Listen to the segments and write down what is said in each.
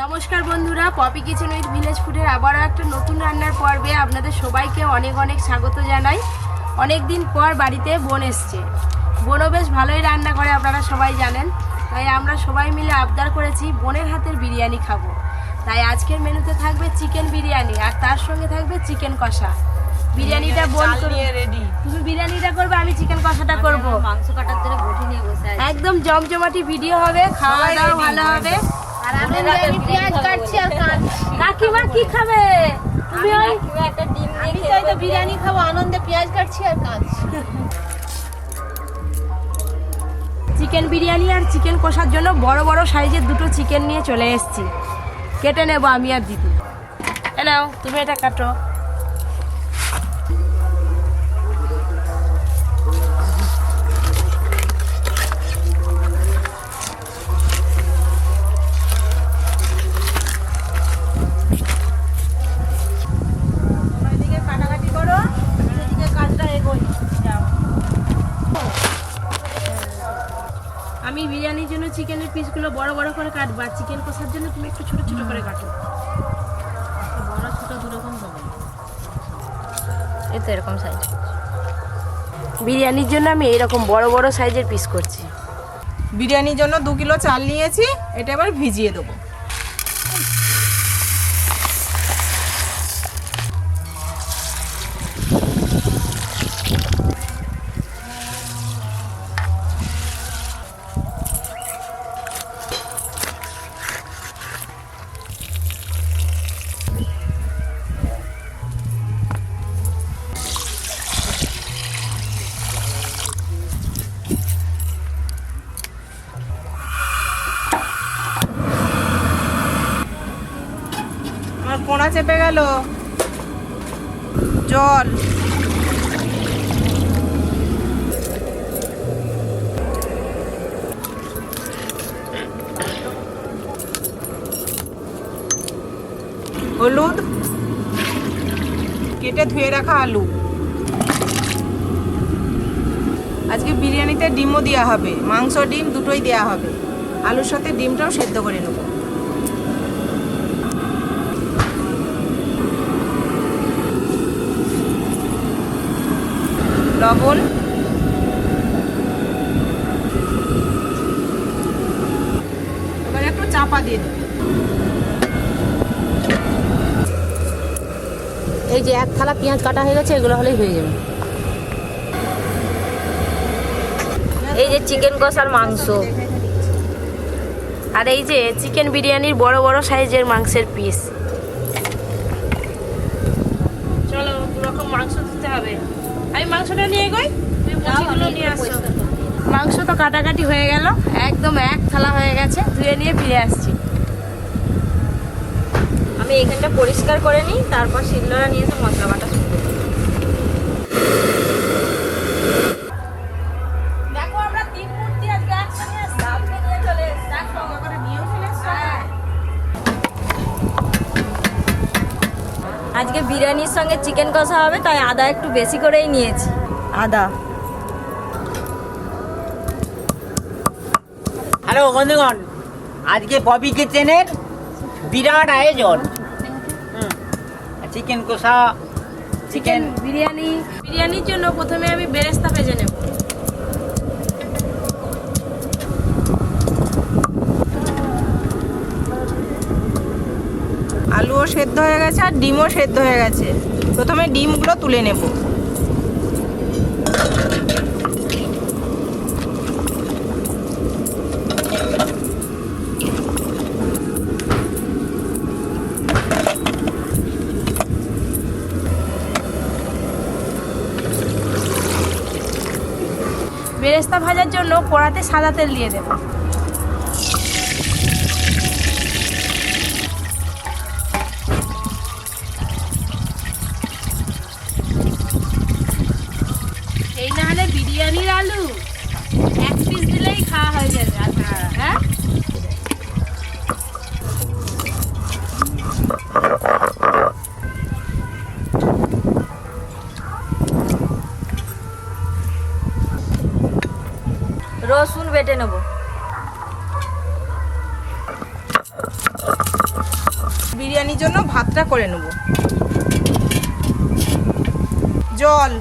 নমস্কার বন্ধুরা, poppy Kitchen with village ফুডের আবারও একটা নতুন রান্নার পর্বে আপনাদের সবাইকে অনেক অনেক স্বাগত জানাই। অনেক দিন পর বাড়িতে বোন এসছে। বোনও বেশ ভালোই রান্না করে, আপনারা সবাই জানেন। তাই আমরা সবাই মিলে আবদার করেছি বোনের হাতের বিরিয়ানি খাবো। তাই আজকের মেনুতে থাকবে চিকেন বিরিয়ানি আর তার সঙ্গে থাকবে চিকেন কষা। বিরিয়ানিটা বোন নিয়ে রেডি, তুমি বিরিয়ানিটা করবে, আমি চিকেন কষাটা করব। মাংস কাটার জন্য বটি নিয়ে বসে আছি। একদম জমজমাটি ভিডিও হবে, খাওয়া দাওয়া ভালো হবে। আর আমি পেঁয়াজ কাটছি আর কাকিমা কি খাবে? তুমি একটা ডিম আমি তাই তো বিরিয়ানি খাবো, আনন্দে পেঁয়াজ কাটছি আর কাটছি। চিকেন বিরিয়ানি আর চিকেন কষার জন্য বড় বড় সাইজের দুটো চিকেন নিয়ে চলে এসেছি। কেটে নেবো আমি আর দিদি। নাও তুমি এটা কাটো। আমি বিরিয়ানির জন্য চিকেনের পিসগুলো বড় বড় করে কাটবো, আর চিকেন কষার জন্য তুমি একটু ছোট ছোট করে কাটো। বড় ছোট দুরকম হবে, এই তো এরকম সাইজ। বিরিয়ানির জন্য আমি এইরকম বড় বড় সাইজের পিস করছি। বিরিয়ানির জন্য 2 কিলো চাল নিয়েছি, এটা এবার ভিজিয়ে দেবো। কোনা চেপে গেল, জল, হলুদ, কেটে ধুয়ে রাখা আলু। আজকে বিরিয়ানিতে ডিমও দেওয়া হবে, মাংস ডিম দুটোই দেওয়া হবে। আলুর সাথে ডিমটাও সেদ্ধ করে নেব। লবণ, এবার একটু চাপা দিয়ে দেব। এই যে এক থালা পেঁয়াজ কাটা হয়ে গেছে, এগুলো হলেই হয়ে যাবে। এই যে চিকেন কষার মাংস, আর এই যে চিকেন বিরিয়ানির বড় বড় সাইজের মাংসের পিস। চলো দুরকম মাংস দিতে হবে। আমি মাংসটা নিয়ে গই, তুমি মুচিগুলো নিয়ে আসো। মাংস তো কাটাকাটি হয়ে গেল, একদম এক থালা হয়ে গেছে, ধুয়ে নিয়ে ফিরে আসছি। আমি এখানটা পরিষ্কার করে নিই, তারপর শিলনোড়া নিয়ে এসে মশলা বাটা শুরু করব। দেখো আমরা 3 মূর্তি আজকে একসঙ্গে সামনে নিয়ে চলে এসেছি, তার সঙ্গে করে নিয়েও চলে এসেছি। আজকে বিরিয়ানির সঙ্গে চিকেন কষা হবে, তাই আদা একটু বেশি করেই নিয়েছি। আদা, হ্যালো বন্ধুগণ, আজকে পপি কিচেনের বিরাট আয়োজন। চিকেন কষা, চিকেন বিরিয়ানি। বিরিয়ানির জন্য প্রথমে আমি বেরেস্তা ভেজে নেব। আলুও সেদ্ধ হয়ে গেছে আর ডিমও সেদ্ধ হয়ে গেছে। প্রথমে ডিমগুলো তুলে নেব। বেরেস্তা ভাজার জন্য কড়াতে সাদা তেল দিয়ে দেব। এই না হলে বিরিয়ানির আলু এক পিস দিলেই খাওয়া হয়ে যাবে। হ্যাঁ, রসুন বেটে নেব। বিরিয়ানির জন্য ভাতটা করে নেব। জল,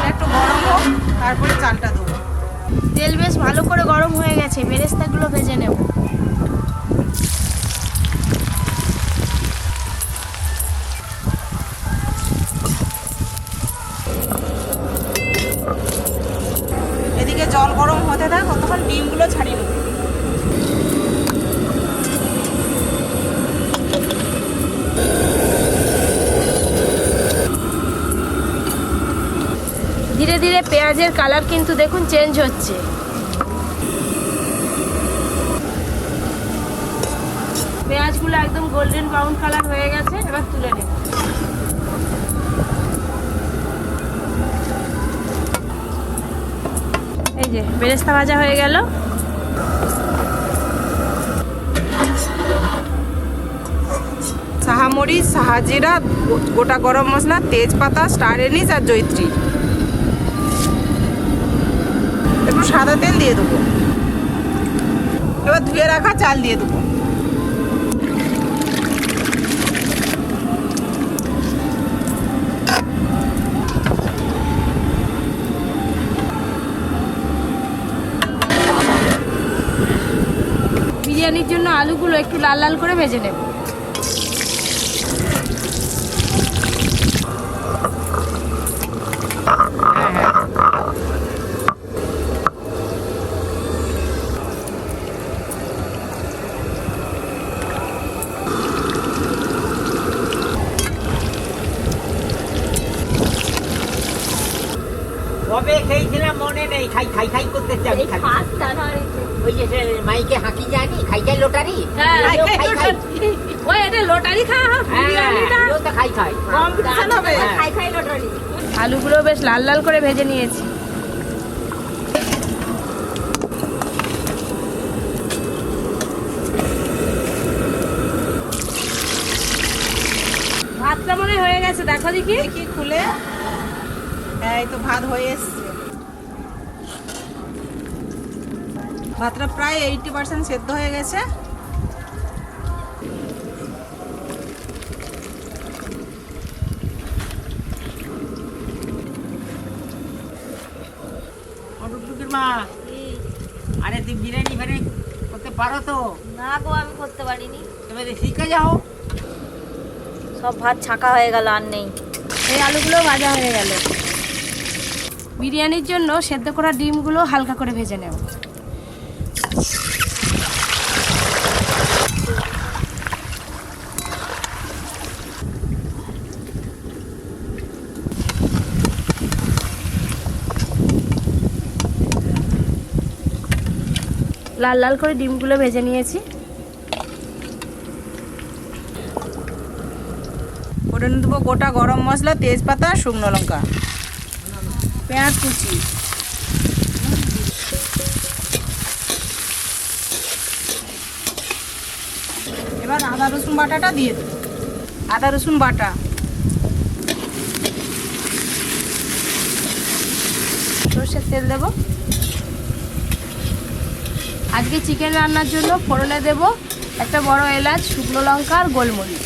একটু গরম হোক, তারপরে চালটা দেবো। তেল বেশ ভালো করে গরম হয়ে গেছে, বেরেস্তাগুলো ভেজে নেব। এদিকে জল গরম হতে থাক, ততক্ষণ ডিমগুলো ছাড়িয়ে নেব। ধীরে ধীরে পেঁয়াজের কালার কিন্তু দেখুন চেঞ্জ হচ্ছে। পেঁয়াজগুলো একদম গোল্ডেন ব্রাউন কালার হয়ে গেছে, এবার তুলে নেব। এই যে বেরেস্তা ভাজা হয়ে গেল। সাহামরিচ, সাহাজিরা, গোটা গরম মশলা, তেজপাতা, স্টার এনিস আর জয়িত্রী। একটু সাদা তেল দিয়ে দেবো। এবার ধুয়ে রাখা চাল দিয়ে দেবো। বিরিয়ানির জন্য আলুগুলো একটু লাল লাল করে ভেজে নেব। কবে খেয়েছিলাম মনে নেই, খাই খাই খাই করতে চাই। ওই যে মাইকে হাঁকি জানি, খাই খাই লোটারি। হ্যাঁ, খাই খাই খাই। ওই এটা লোটারি খাওয়া, বিরিয়ানিটা হ্যাঁ, তো খাই খাই। কম্পিটিশন হবে। আলুগুলো বেশ লাল লাল করে ভেজে নিয়েছি। ভাতটা মনে হয়ে গেছে, দেখো দেখি। দেখি খুলে। হ্যাঁ, এই তো ভাত হয়ে এসছে। ভাতটা প্রায় 80% সেদ্ধ হয়ে গেছে। টুকটুকির মা, আরে তুই বিরিয়ানি ফিরিয়ানি করতে পারো তো? না গো, আমি করতে পারিনি। তুমি শিখে যাও। সব ভাত ছাকা হয়ে গেল, আর নেই। এই আলুগুলো ভাজা হয়ে গেল। বিরিয়ানির জন্য সেদ্ধ করা ডিমগুলো হালকা করে ভেজে নেব। লাল লাল করে ডিমগুলো ভেজে নিয়েছি। করে দেবো গোটা গরম মশলা, তেজপাতা, শুকনো লঙ্কা, পেঁয়াজ কুচি, এবার আদা রসুন বাটাটা দিয়ে দেবো। আদা রসুন বাটা, সরষের তেল দেব। আজকে চিকেন রান্নার জন্য ফোড়নে দেব একটা বড় এলাচ, শুকনো লঙ্কা আর গোলমরিচ,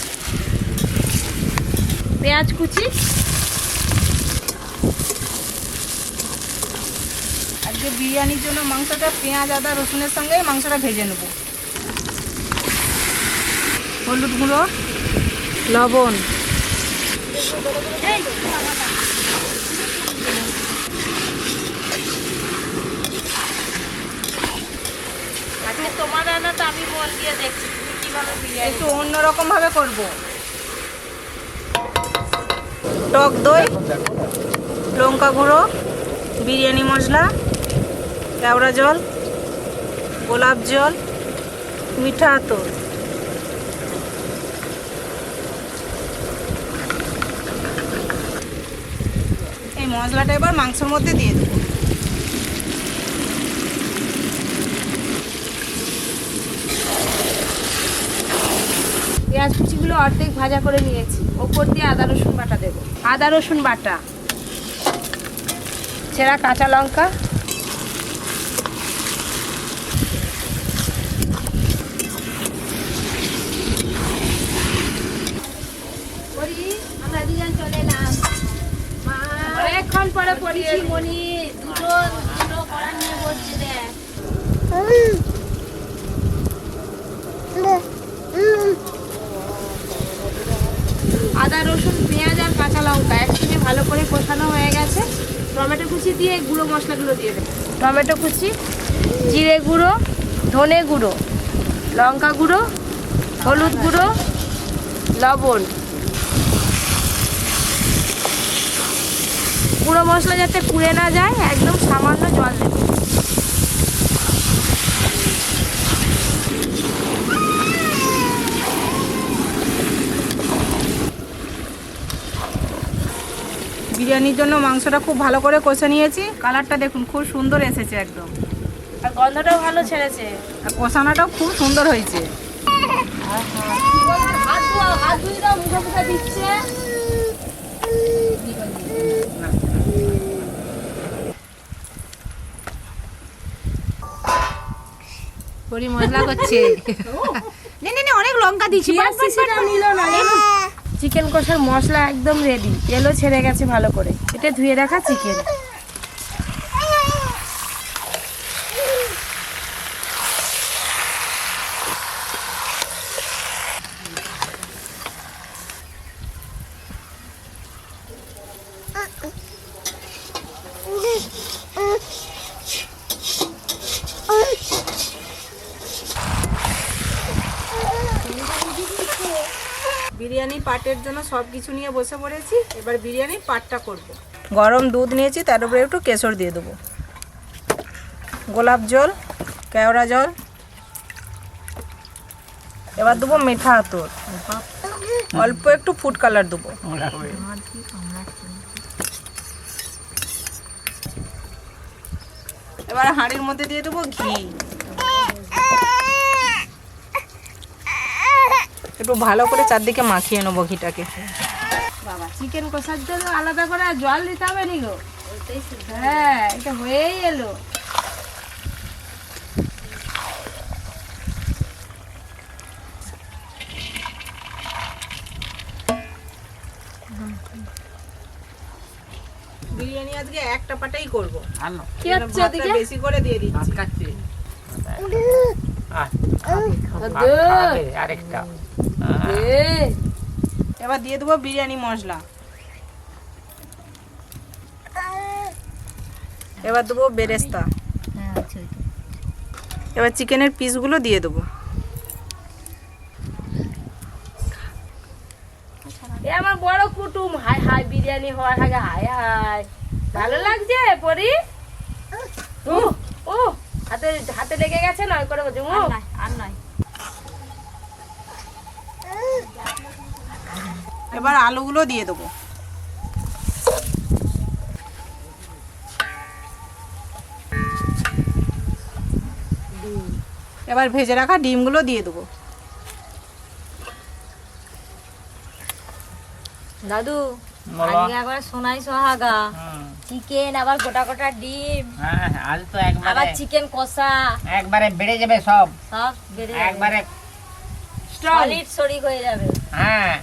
পেঁয়াজ কুচি। আজকে বিরিয়ানির জন্য মাংসটা পেঁয়াজ, আদা, রসুনের সঙ্গে মাংসটা ভেজে নেব। হলুদ গুঁড়ো, লবণ, আজকে তোমার রান্না তো আমি মন দিয়ে দেখছি, তুমি কিভাবে বিরিয়ানি একটু অন্যরকম ভাবে করব। টক দই, লঙ্কা গুঁড়ো, বিরিয়ানি মশলা, কেওড়া জল, গোলাপ জল, মিঠা আতর, এই মশলাটা এবার মাংসের মধ্যে দিয়ে দেবো। পেঁয়াজ কুচিগুলো অর্ধেক ভাজা করে নিয়েছি, ওপর দিয়ে আদা রসুন বাটা দেবো। আদা রসুন বাটা, ছেঁড়া কাঁচা লঙ্কা, মামনি দুটো দুটো কড়া নিয়ে বসছে দেখ। আদা রসুন পেঁয়াজ আর কাঁচা লঙ্কা একসঙ্গে ভালো করে কষানো হয়ে গেছে। টমেটো কুচি দিয়ে গুঁড়ো মশলাগুলো দিয়ে দেবে। টমেটো কুচি, জিরে গুঁড়ো, ধনে গুঁড়ো, লঙ্কা গুঁড়ো, হলুদ গুঁড়ো, লবণ। গুঁড়ো মশলা যাতে পুড়ে না যায় একদম সামান্য জল দেবে। বিরিয়ানির জন্য মাংসটা খুব ভালো করে কষে নিয়েছি। কালারটা দেখুন খুব সুন্দর এসেছে একদম, আর গন্ধটাও ভালো ছেড়েছে। আর কষানোটাও খুব সুন্দর হয়েছে। হাত ধুয়ে দাও, মুখে মুখে দিচ্ছে। পরি মশলা করছে। অনেক লঙ্কা দিচ্ছি। চিকেন কষার মশলা একদম রেডি, তেলও ছেড়ে গেছে ভালো করে। এটা ধুয়ে রাখা চিকেন। বিরিয়ানি পাটের জন্য সব কিছু নিয়ে বসে পড়েছি। এবার বিরিয়ানির পাটটা করব। গরম দুধ নিয়েছি, তার উপরে একটু কেশর দিয়ে দেবো, গোলাপ জল, কেওড়া জল, এবার দেবো মিঠা আতর, অল্প একটু ফুড কালার দেবো। এবার হাঁড়ির মধ্যে দিয়ে দেবো ঘি। একটু ভালো করে চারদিকে মাখিয়ে নেবো ঘিটাকে। বাবা চিকেন কষার জন্য আলাদা করে আর জল দিতে হবে নি গো? হ্যাঁ, এটা হয়েই এলো। বিরিয়ানি আজকে একটা পাটেই করবো। কি হচ্ছে ওদিকে? বেশি করে দিয়ে দিচ্ছি। আরেকটা এবার দিয়ে দেবো বিরিয়ানি মশলা। এবার দেবো বেরেস্তা। এবার চিকেনের পিসগুলো দিয়ে দেবো। এ আমার বড় কুটুম। হাই হাই বিরিয়ানি হওয়ার আগে হাই হাই। ভালো লাগছে পরি? ও ও হাতে হাতে লেগে গেছে, নয় করে বলছি। আর নয়। এবার আলুগুলো দিয়ে দেবো। এবার ভেজে রাখা ডিমগুলো দিয়ে দেবো। দাদু আজকে একবার সোনাই সোহাগা, চিকেন, আবার গোটা গোটা ডিম, হ্যাঁ আজ তো আবার একবারে চিকেন কষা, একবারে বেড়ে যাবে সব, সব বেড়ে যাবে, একবারে সলিড শরিক হয়ে যাবে। হ্যাঁ,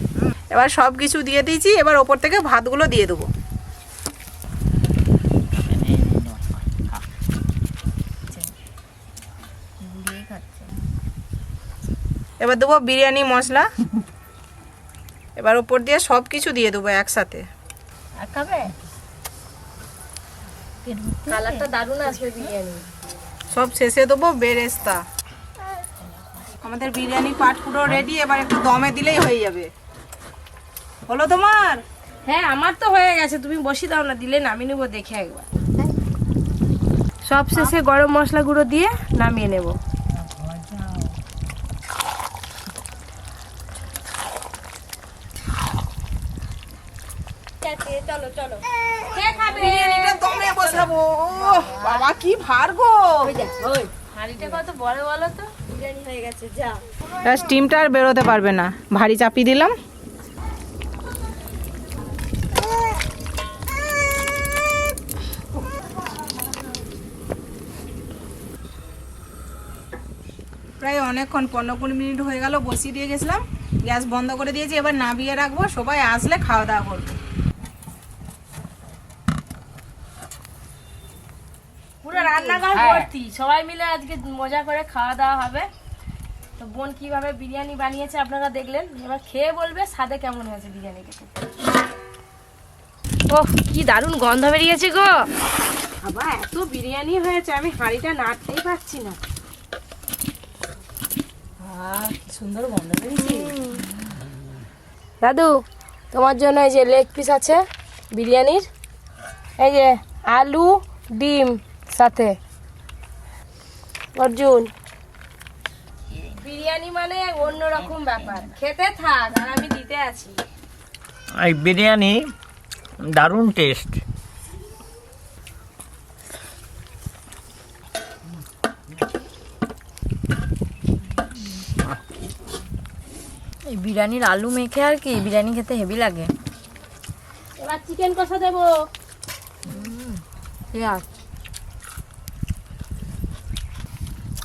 এবার সব কিছু দিয়ে দিয়েছি। এবার ওপর থেকে ভাতগুলো দিয়ে দেবো। এবার দেবো বিরিয়ানি মশলা। এবার ওপর দিয়ে সব কিছু দিয়ে দেবো একসাথে। আর খাবে? কালারটা দারুণ আসবে বিরিয়ানি। সব শেষে দেবো বেরেস্তা। আমাদের বিরিয়ানি পাট পুরো রেডি। এবার একটু দমে দিলেই হয়ে যাবে। হলো তোমার? হ্যাঁ, আমার তো হয়ে গেছে। তুমি বসি দাও না, দিলে নামিয়ে নেবো দেখে একবার। সব শেষে গরম মশলা গুঁড়ো দিয়ে নামিয়ে নেব। চলো চলো, বিরিয়ানিটা দমে বসাবো। বাবা কি ভার গো! হাঁড়িটা কত বড় বলো তো? বিরিয়ানি হয়ে গেছে, যা। স্টিমটা আর বেরোতে পারবে না, ভারী চাপিয়ে দিলাম। প্রায় অনেকক্ষণ 15-20 মিনিট হয়ে গেল বসিয়ে দিয়ে গেছিলাম। গ্যাস বন্ধ করে দিয়েছি। এবার নামিয়ে রাখবো, সবাই আসলে খাওয়া দাওয়া করবো। ভর্তি, সবাই মিলে আজকে মজা করে খাওয়া দাওয়া হবে। তো বোন কিভাবে বিরিয়ানি বানিয়েছে আপনারা দেখলেন, এবার খেয়ে বলবে স্বাদে কেমন হয়েছে বিরিয়ানিটা। ওহ, কি দারুণ গন্ধ বেরিয়েছে গো। বাবা, এত বিরিয়ানি হয়েছে, আমি হাঁড়িটা নাড়তেই পারছি না। সুন্দর গন্ধ বেরিয়েছে। দাদু, তোমার জন্য এই যে লেগ পিস আছে বিরিয়ানির, এই যে আলু ডিম সাথে। অর্জুন, বিরিয়ানি মানে অন্যরকম ব্যাপার, খেতে থাক আর আমি দিতে আছি। এই বিরিয়ানি দারুণ টেস্ট। এই বিরিয়ানির আলু মেখে আর কি বিরিয়ানি খেতে হেভি লাগে। এবার চিকেন কষা দেবো।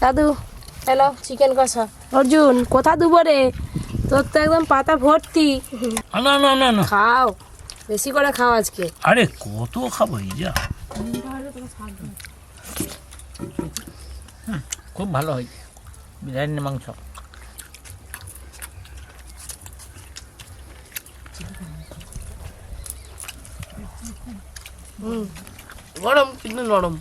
দাদু, হ্যালো, চিকেন কষা। অর্জুন, কোথা দেবো রে? তোর তো একদম পাতা ভর্তি। না না না না, খাও, বেশি করে খাও আজকে। আরে কত খাবো এই যা। খুব ভালো হয়েছে বিরিয়ানির মাংস। গরম কিন্তু নরম।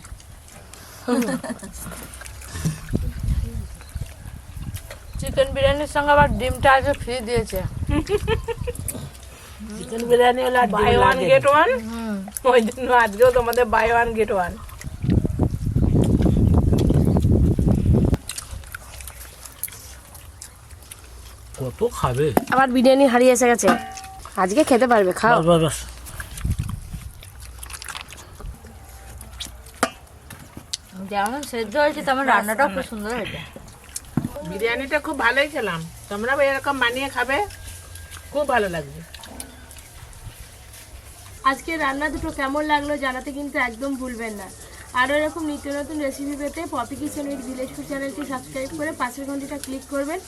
চিকেন বিরিয়ানির সঙ্গে আবার ডিমটা আজকে ফ্রি দিয়েছে। চিকেন বিরিয়ানি হলো বাই ওয়ান গেট ওয়ান, ওই জন্য আজকেও তোমাদের বাই ওয়ান গেট ওয়ান। কত খাবে? আবার বিরিয়ানি হারিয়ে এসে গেছে, আজকে খেতে পারবে, খাও। বাস বাস বাস। যেমন সেদ্ধ হয়েছে তেমন রান্নাটাও খুব সুন্দর হয়েছে। বিরিয়ানিটা খুব ভালোই খেলাম, তোমরাও এরকম বানিয়ে খাবে, খুব ভালো লাগবে। আজকে রান্না দুটো কেমন লাগলো জানাতে কিন্তু একদম ভুলবেন না। আরও এরকম নিত্য নতুন রেসিপি পেতে Poppy Kitchen with Village Food চ্যানেলটি সাবস্ক্রাইব করে পাশের ঘন্টিটা ক্লিক করবেন।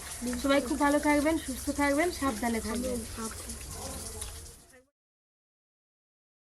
সবাই খুব ভালো থাকবেন, সুস্থ থাকবেন, সাবধানে থাকবেন।